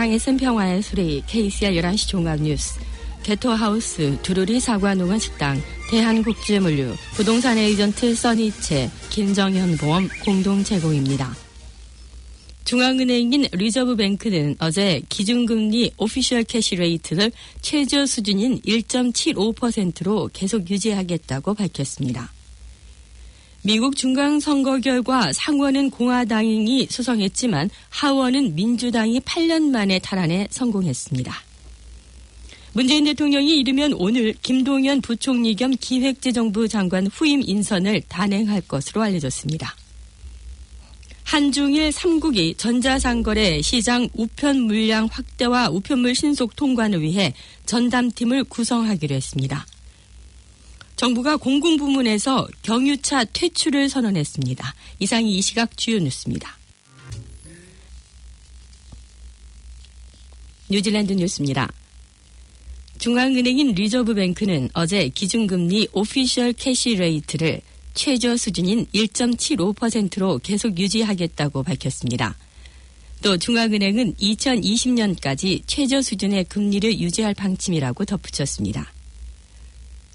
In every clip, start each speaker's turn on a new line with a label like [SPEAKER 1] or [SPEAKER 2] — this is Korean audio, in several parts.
[SPEAKER 1] 사랑의 쓴 평화의 소리 KCR 11시 종합뉴스 개토하우스 두루리 사과농원 식당 대한국제물류 부동산 에이전트 써니채 김정현보험 공동 제공입니다. 중앙은행인 리저브뱅크는 어제 기준금리 오피셜 캐시 레이트를 최저 수준인 1.75%로 계속 유지하겠다고 밝혔습니다. 미국 중간선거 결과 상원은 공화당이 수성했지만 하원은 민주당이 8년 만에 탈환에 성공했습니다. 문재인 대통령이 이르면 오늘 김동연 부총리 겸 기획재정부 장관 후임 인선을 단행할 것으로 알려졌습니다. 한중일 3국이 전자상거래 시장 우편 물량 확대와 우편물 신속 통관을 위해 전담팀을 구성하기로 했습니다. 정부가 공공부문에서 경유차 퇴출을 선언했습니다. 이상이 이 시각 주요 뉴스입니다. 뉴질랜드 뉴스입니다. 중앙은행인 리저브뱅크는 어제 기준금리 오피셜 캐시 레이트를 최저 수준인 1.75%로 계속 유지하겠다고 밝혔습니다. 또 중앙은행은 2020년까지 최저 수준의 금리를 유지할 방침이라고 덧붙였습니다.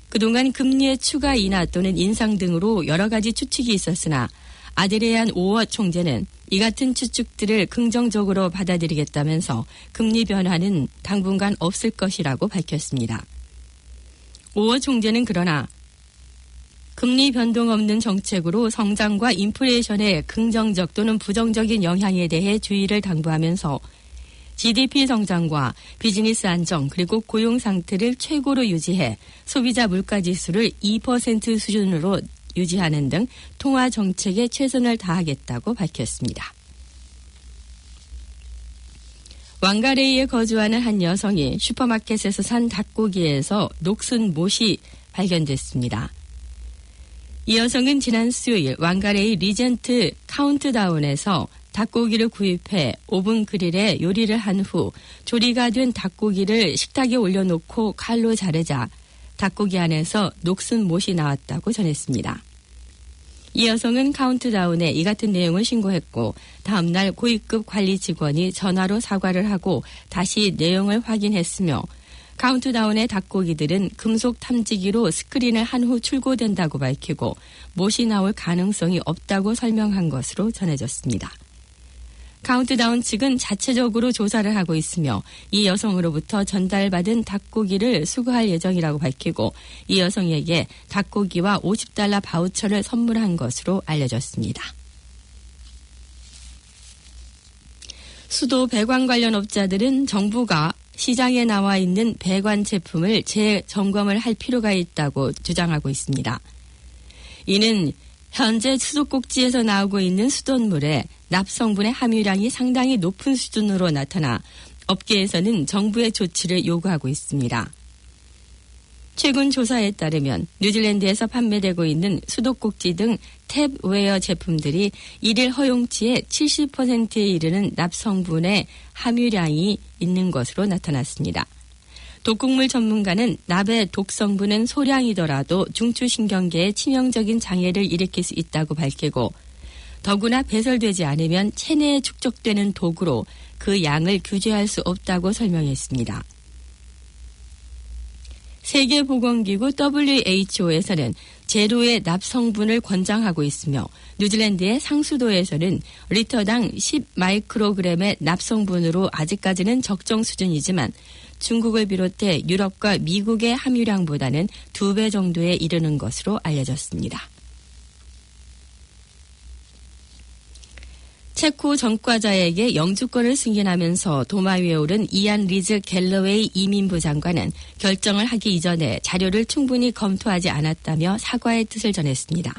[SPEAKER 1] 그동안 금리의 추가 인하 또는 인상 등으로 여러 가지 추측이 있었으나 아드레안 오어 총재는 이 같은 추측들을 긍정적으로 받아들이겠다면서 금리 변화는 당분간 없을 것이라고 밝혔습니다. 오어 총재는 그러나 금리 변동 없는 정책으로 성장과 인플레이션의 긍정적 또는 부정적인 영향에 대해 주의를 당부하면서 GDP 성장과 비즈니스 안정 그리고 고용 상태를 최고로 유지해 소비자 물가지수를 2% 수준으로 유지하는 등 통화 정책에 최선을 다하겠다고 밝혔습니다. 왕가레이에 거주하는 한 여성이 슈퍼마켓에서 산 닭고기에서 녹슨 못이 발견됐습니다. 이 여성은 지난 수요일 왕가레이 리젠트 카운트다운에서 닭고기를 구입해 오븐 그릴에 요리를 한 후 조리가 된 닭고기를 식탁에 올려놓고 칼로 자르자 닭고기 안에서 녹슨 못이 나왔다고 전했습니다. 이 여성은 카운트다운에 이 같은 내용을 신고했고 다음날 고위급 관리 직원이 전화로 사과를 하고 다시 내용을 확인했으며 카운트다운의 닭고기들은 금속 탐지기로 스크린을 한 후 출고된다고 밝히고 못이 나올 가능성이 없다고 설명한 것으로 전해졌습니다. 카운트다운 측은 자체적으로 조사를 하고 있으며 이 여성으로부터 전달받은 닭고기를 수거할 예정이라고 밝히고 이 여성에게 닭고기와 $50 바우처를 선물한 것으로 알려졌습니다. 수도 배관 관련 업자들은 정부가 시장에 나와 있는 배관 제품을 재점검을 할 필요가 있다고 주장하고 있습니다. 이는 현재 수도꼭지에서 나오고 있는 수돗물에 납성분의 함유량이 상당히 높은 수준으로 나타나 업계에서는 정부의 조치를 요구하고 있습니다. 최근 조사에 따르면 뉴질랜드에서 판매되고 있는 수도꼭지 등 탭웨어 제품들이 일일 허용치의 70%에 이르는 납성분의 함유량이 있는 것으로 나타났습니다. 독극물 전문가는 납의 독성분은 소량이더라도 중추신경계에 치명적인 장애를 일으킬 수 있다고 밝히고 더구나 배설되지 않으면 체내에 축적되는 독으로 그 양을 규제할 수 없다고 설명했습니다. 세계보건기구 WHO에서는 제로의 납성분을 권장하고 있으며 뉴질랜드의 상수도에서는 리터당 10마이크로그램의 납성분으로 아직까지는 적정 수준이지만 중국을 비롯해 유럽과 미국의 함유량보다는 2배 정도에 이르는 것으로 알려졌습니다. 체코 전과자에게 영주권을 승인하면서 도마 위에 오른 이안 리즈 갤러웨이 이민부 장관은 결정을 하기 이전에 자료를 충분히 검토하지 않았다며 사과의 뜻을 전했습니다.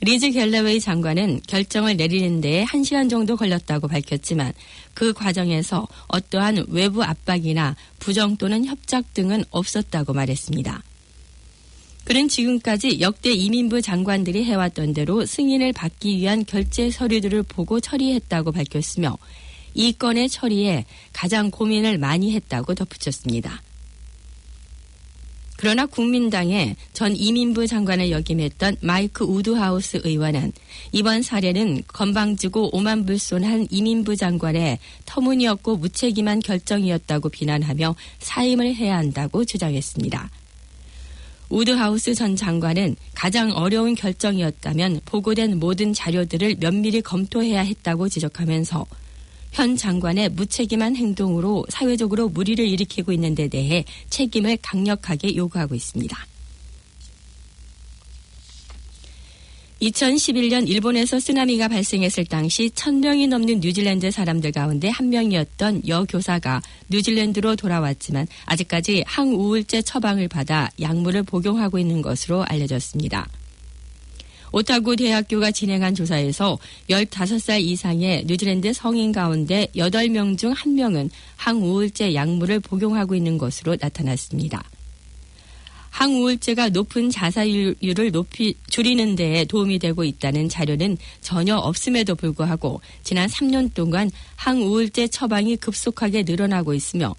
[SPEAKER 1] 리즈 갤러웨이 장관은 결정을 내리는 데에 1시간 정도 걸렸다고 밝혔지만 그 과정에서 어떠한 외부 압박이나 부정 또는 협작 등은 없었다고 말했습니다. 그는 지금까지 역대 이민부 장관들이 해왔던 대로 승인을 받기 위한 결제 서류들을 보고 처리했다고 밝혔으며 이 건의 처리에 가장 고민을 많이 했다고 덧붙였습니다. 그러나 국민당의 전 이민부 장관을 역임했던 마이크 우드하우스 의원은 이번 사례는 건방지고 오만불손한 이민부 장관의 터무니없고 무책임한 결정이었다고 비난하며 사임을 해야 한다고 주장했습니다. 우드하우스 전 장관은 가장 어려운 결정이었다면 보고된 모든 자료들을 면밀히 검토해야 했다고 지적하면서 현 장관의 무책임한 행동으로 사회적으로 물의를 일으키고 있는 데 대해 책임을 강력하게 요구하고 있습니다. 2011년 일본에서 쓰나미가 발생했을 당시 1,000명이 넘는 뉴질랜드 사람들 가운데 한 명이었던 여교사가 뉴질랜드로 돌아왔지만 아직까지 항우울제 처방을 받아 약물을 복용하고 있는 것으로 알려졌습니다. 오타구 대학교가 진행한 조사에서 15살 이상의 뉴질랜드 성인 가운데 8명 중 1명은 항우울제 약물을 복용하고 있는 것으로 나타났습니다. 항우울제가 높은 자살률을 줄이는 데에 도움이 되고 있다는 자료는 전혀 없음에도 불구하고 지난 3년 동안 항우울제 처방이 급속하게 늘어나고 있으며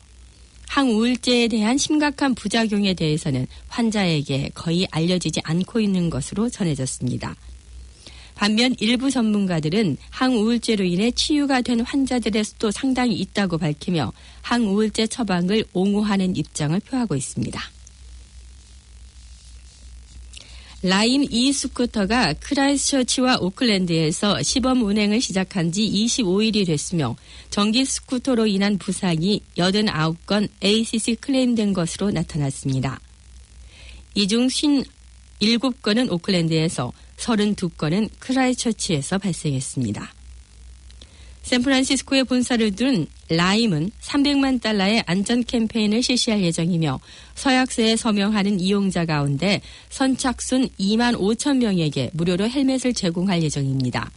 [SPEAKER 1] 항우울제에 대한 심각한 부작용에 대해서는 환자에게 거의 알려지지 않고 있는 것으로 전해졌습니다. 반면 일부 전문가들은 항우울제로 인해 치유가 된 환자들의 수도 상당히 있다고 밝히며 항우울제 처방을 옹호하는 입장을 표하고 있습니다. 라임 스쿠터가 크라이스처치와 오클랜드에서 시범 운행을 시작한 지 25일이 됐으며 전기 스쿠터로 인한 부상이 89건 ACC 클레임된 것으로 나타났습니다. 이 중 57건은 오클랜드에서 32건은 크라이스처치에서 발생했습니다. 샌프란시스코에 본사를 둔 라임은 300만 달러의 안전 캠페인을 실시할 예정이며 서약서에 서명하는 이용자 가운데 선착순 2만 5천 명에게 무료로 헬멧을 제공할 예정입니다.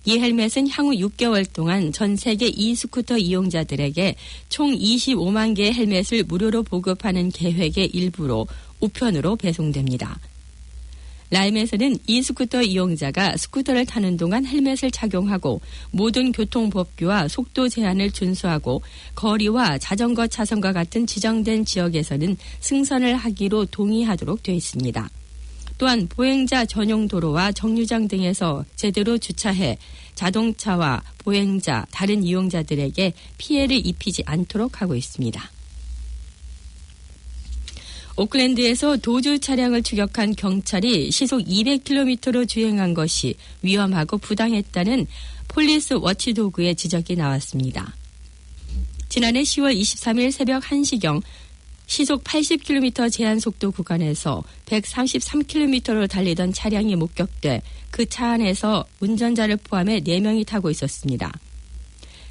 [SPEAKER 1] 이 헬멧은 향후 6개월 동안 전 세계 스쿠터 이용자들에게 총 25만 개의 헬멧을 무료로 보급하는 계획의 일부로 우편으로 배송됩니다. 라임에서는 스쿠터 이용자가 스쿠터를 타는 동안 헬멧을 착용하고 모든 교통법규와 속도 제한을 준수하고 거리와 자전거 차선과 같은 지정된 지역에서는 승선을 하기로 동의하도록 되어 있습니다. 또한 보행자 전용 도로와 정류장 등에서 제대로 주차해 자동차와 보행자, 다른 이용자들에게 피해를 입히지 않도록 하고 있습니다. 오클랜드에서 도주 차량을 추격한 경찰이 시속 200km로 주행한 것이 위험하고 부당했다는 폴리스 워치도그의 지적이 나왔습니다. 지난해 10월 23일 새벽 1시경 시속 80km 제한 속도 구간에서 133km로 달리던 차량이 목격돼 그 차 안에서 운전자를 포함해 4명이 타고 있었습니다.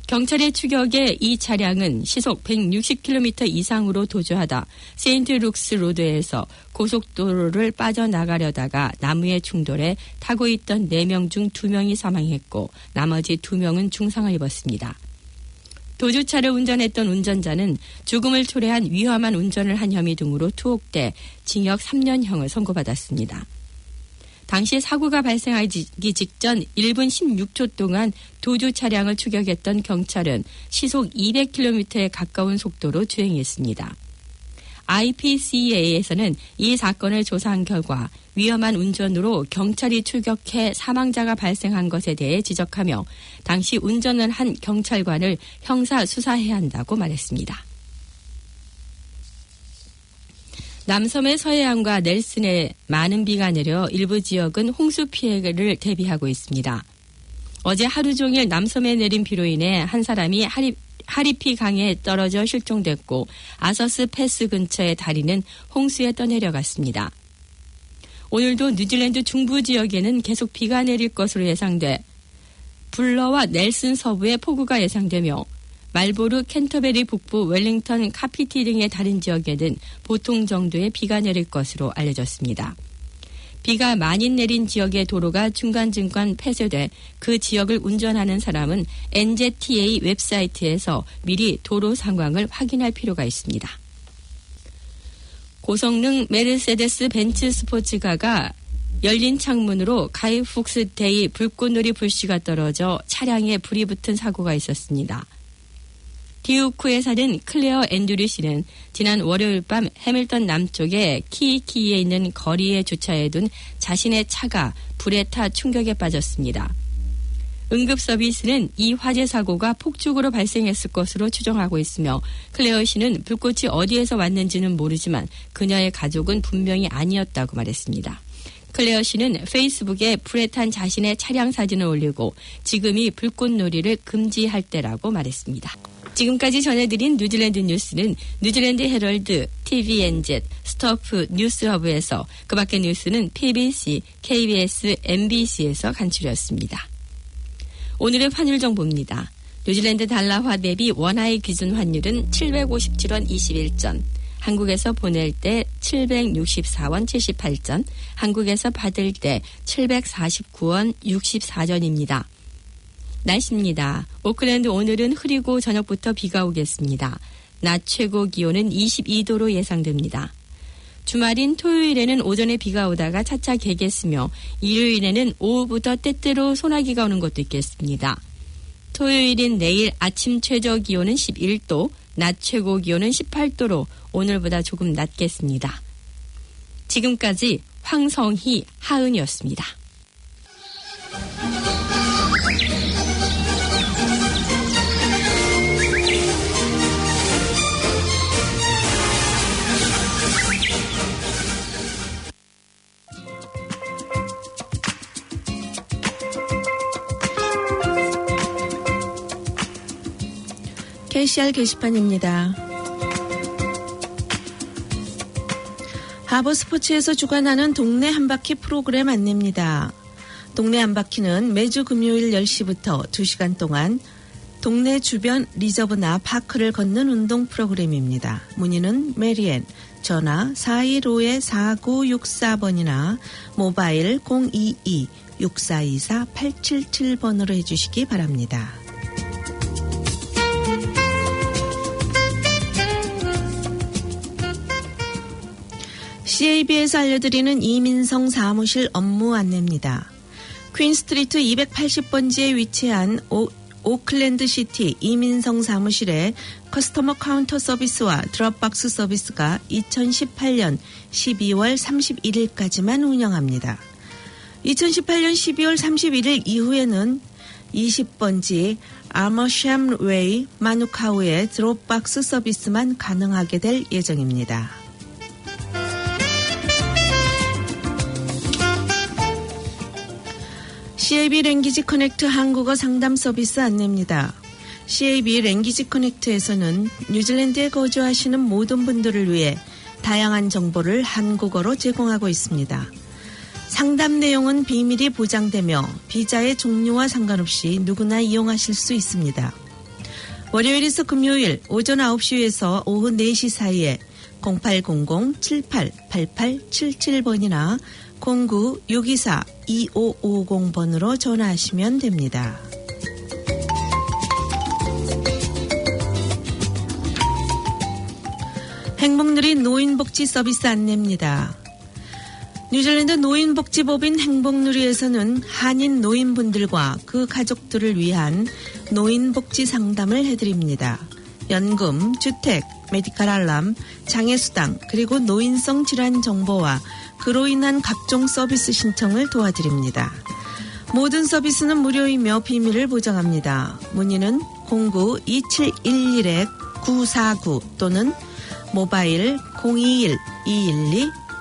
[SPEAKER 1] 경찰의 추격에 이 차량은 시속 160km 이상으로 도주하다 세인트룩스 로드에서 고속도로를 빠져나가려다가 나무에 충돌해 타고 있던 4명 중 2명이 사망했고 나머지 2명은 중상을 입었습니다. 도주차를 운전했던 운전자는 죽음을 초래한 위험한 운전을 한 혐의 등으로 투옥돼 징역 3년형을 선고받았습니다. 당시 사고가 발생하기 직전 1분 16초 동안 도주 차량을 추격했던 경찰은 시속 200km에 가까운 속도로 주행했습니다. IPCA에서는 이 사건을 조사한 결과 위험한 운전으로 경찰이 추격해 사망자가 발생한 것에 대해 지적하며 당시 운전을 한 경찰관을 형사 수사해야 한다고 말했습니다. 남섬의 서해안과 넬슨에 많은 비가 내려 일부 지역은 홍수 피해를 대비하고 있습니다. 어제 하루 종일 남섬에 내린 비로 인해 한 사람이 하리피 강에 떨어져 실종됐고 아서스 패스 근처의 다리는 홍수에 떠내려갔습니다. 오늘도 뉴질랜드 중부 지역에는 계속 비가 내릴 것으로 예상돼 불러와 넬슨 서부에 폭우가 예상되며 말보르, 캔터베리 북부, 웰링턴, 카피티 등의 다른 지역에는 보통 정도의 비가 내릴 것으로 알려졌습니다. 비가 많이 내린 지역의 도로가 중간중간 폐쇄돼 그 지역을 운전하는 사람은 NZTA 웹사이트에서 미리 도로 상황을 확인할 필요가 있습니다. 고성능 메르세데스 벤츠 스포츠카가 열린 창문으로 가이 푹스데이 불꽃놀이 불씨가 떨어져 차량에 불이 붙은 사고가 있었습니다. 디우크에 사는 클레어 앤드류 씨는 지난 월요일 밤 해밀턴 남쪽의 키키에 있는 거리에 주차해둔 자신의 차가 불에 타 충격에 빠졌습니다. 응급 서비스는 이 화재 사고가 폭죽으로 발생했을 것으로 추정하고 있으며 클레어 씨는 불꽃이 어디에서 왔는지는 모르지만 그녀의 가족은 분명히 아니었다고 말했습니다. 클레어 씨는 페이스북에 불에 탄 자신의 차량 사진을 올리고 지금이 불꽃놀이를 금지할 때라고 말했습니다. 지금까지 전해드린 뉴질랜드 뉴스는 뉴질랜드 헤럴드, TVNZ, 스토프 뉴스허브에서 그 밖의 뉴스는 PBC, KBS, MBC에서 간추렸습니다. 오늘의 환율 정보입니다. 뉴질랜드 달러화 대비 원화의 기준 환율은 757원 21전, 한국에서 보낼 때 764원 78전, 한국에서 받을 때 749원 64전입니다. 날씨입니다. 오클랜드 오늘은 흐리고 저녁부터 비가 오겠습니다. 낮 최고 기온은 22도로 예상됩니다. 주말인 토요일에는 오전에 비가 오다가 차차 개겠으며 일요일에는 오후부터 때때로 소나기가 오는 것도 있겠습니다. 토요일인 내일 아침 최저 기온은 11도, 낮 최고 기온은 18도로 오늘보다 조금 낮겠습니다. 지금까지 황성희, 하은이었습니다.
[SPEAKER 2] KCR 게시판입니다. 하버스포츠에서 주관하는 동네 한바퀴 프로그램 안내입니다. 동네 한바퀴는 매주 금요일 10시부터 2시간 동안 동네 주변 리저브나 파크를 걷는 운동 프로그램입니다. 문의는 메리앤, 전화 415-4964번이나 모바일 022-6424-877번으로 해주시기 바랍니다. CAB에서 알려드리는 이민성 사무실 업무 안내입니다. 퀸스트리트 280번지에 위치한 오클랜드 시티 이민성 사무실에 커스터머 카운터 서비스와 드롭박스 서비스가 2018년 12월 31일까지만 운영합니다. 2018년 12월 31일 이후에는 20번지 아머샴 웨이 마누카우의 드롭박스 서비스만 가능하게 될 예정입니다. CAB 랭귀지 커넥트 한국어 상담 서비스 안내입니다. CAB 랭귀지 커넥트에서는 뉴질랜드에 거주하시는 모든 분들을 위해 다양한 정보를 한국어로 제공하고 있습니다. 상담 내용은 비밀이 보장되며 비자의 종류와 상관없이 누구나 이용하실 수 있습니다. 월요일에서 금요일 오전 9시에서 오후 4시 사이에 0800-788877번이나 09-624-2550번으로 전화하시면 됩니다. 행복누리 노인복지 서비스 안내입니다. 뉴질랜드 노인복지법인 행복누리에서는 한인 노인분들과 그 가족들을 위한 노인복지 상담을 해드립니다. 연금, 주택, 메디칼 알람, 장애수당, 그리고 노인성 질환 정보와 그로 인한 각종 서비스 신청을 도와드립니다. 모든 서비스는 무료이며 비밀을 보장합니다. 문의는 09-2711-949 또는 모바일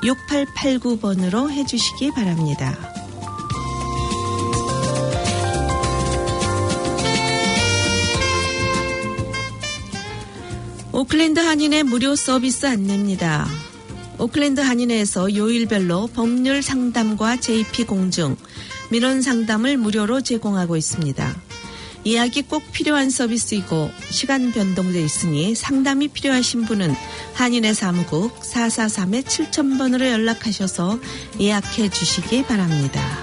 [SPEAKER 2] 021-212-6889번으로 해주시기 바랍니다. 오클랜드 한인의 무료 서비스 안내입니다. 오클랜드 한인회에서 요일별로 법률 상담과 JP 공증, 민원 상담을 무료로 제공하고 있습니다. 예약이 꼭 필요한 서비스이고 시간 변동돼 있으니 상담이 필요하신 분은 한인회 사무국 443-7000번으로 연락하셔서 예약해 주시기 바랍니다.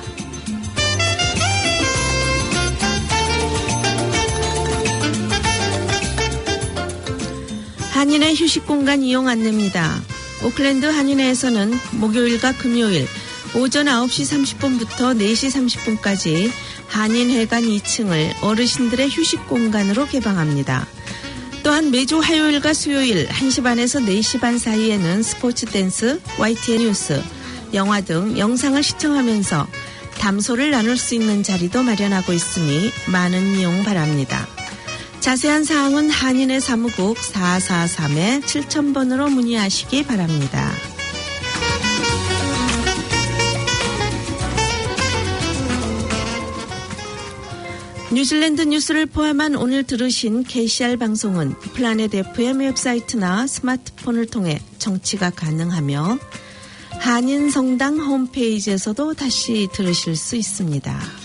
[SPEAKER 2] 한인회 휴식공간 이용 안내입니다. 오클랜드 한인회에서는 목요일과 금요일 오전 9시 30분부터 4시 30분까지 한인회관 2층을 어르신들의 휴식공간으로 개방합니다. 또 또한 매주 화요일과 수요일 1시 반에서 4시 반 사이에는 스포츠 댄스, YTN 뉴스, 영화 등 영상을 시청하면서 담소를 나눌 수 있는 자리도 마련하고 있으니 많은 이용 바랍니다. 자세한 사항은 한인의 사무국 443-7000번으로 문의하시기 바랍니다. 뉴질랜드 뉴스를 포함한 오늘 들으신 KCR 방송은 플라넷 FM 웹사이트나 스마트폰을 통해 청취가 가능하며 한인성당 홈페이지에서도 다시 들으실 수 있습니다.